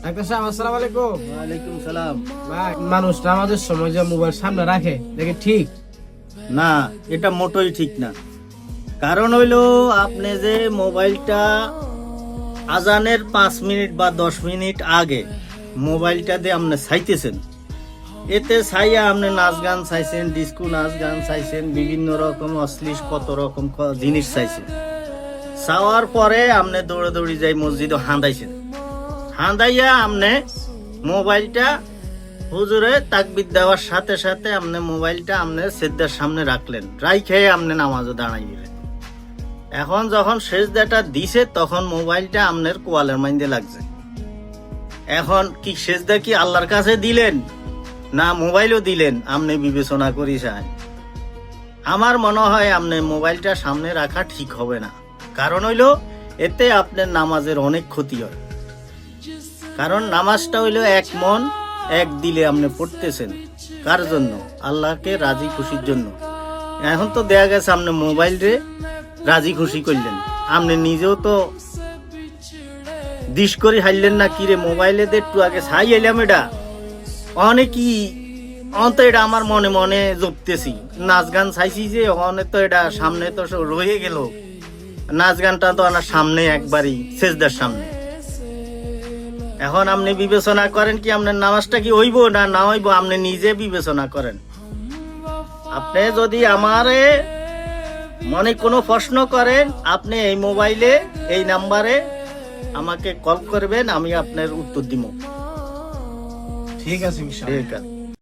Doctor সাহেব আসসালামু আলাইকুম। ওয়ালাইকুম সালাম। ভাই, মানুষ নামাজের সময় যে মোবাইল সামনে রাখে দেখে ঠিক? না, এটা মোটেই ঠিক না। কারণ হইলো আপনি যে মোবাইলটা আজানের 5 মিনিট বা 10 মিনিট আগে মোবাইলটা দিয়ে আপনি চাইতেছেন, এতে চাইয়া আপনি নাচ গান চাইছেন, ডিস্কো নাচ গান চাইছেন, বিভিন্ন রকম অশ্লীল কত রকম জিনিস চাইছেন। চাওয়ার পরে আপনি দৌড়াদৌড়ি যাই মসজিদে হাঁদাইছেন, হাঁদাইয়া আপনি মোবাইলটা হুজুরে তাকবীর দেওয়ার সাথে সাথে আপনি মোবাইলটা আপনি সিজদার সামনে রাখলেন, রাইখে আপনি নামাজে দাঁড়াই গেলেন। এখন যখন সেজদাটা দিছে তখন মোবাইলটা আপনার কোয়ালের মাইন্দে লাগছে। এখন কি সেজদা কি আল্লাহর কাছে দিলেন না মোবাইলও দিলেন, আপনি বিবেচনা করি চান। আমার মনে হয় আপনি মোবাইলটা সামনে রাখা ঠিক হবে না। কারণ হইলো এতে আপনার নামাজের অনেক ক্ষতি হয়। কারণ নামাজটা হইলো এক মন এক দিলে আপনি পড়তেছেন, কার জন্য? আল্লাহকে রাজি খুশির জন্য। এখন তো দেখা গেছে আপনি মোবাইল রে রাজি খুশি করলেন, আপনি নিজেও তো দিশ করে হারলেন না। কিরে মোবাইলে তো একটু আগে ছাই এলাম, এটা অনেকই অন্ত, এটা আমার মনে মনে জপতেছি। নাচ গান চাইছি যে অনেক তো এটা সামনে তো রয়ে গেল, নাচ গানটা তো আমার সামনে একবারই সেজদার সামনে। এখন আপনি বিবেচনা করেন কি আপনার নামাজটা কি হইব না না হইব, আপনি নিজে বিবেচনা করেন। আপনি যদি আমারে মনে কোনো প্রশ্ন করেন, আপনি এই মোবাইলে এই নাম্বারে আমাকে কল করবেন, আমি আপনার উত্তর দিব। ঠিক আছে ইনশাআল্লাহ। ঠিক আছে।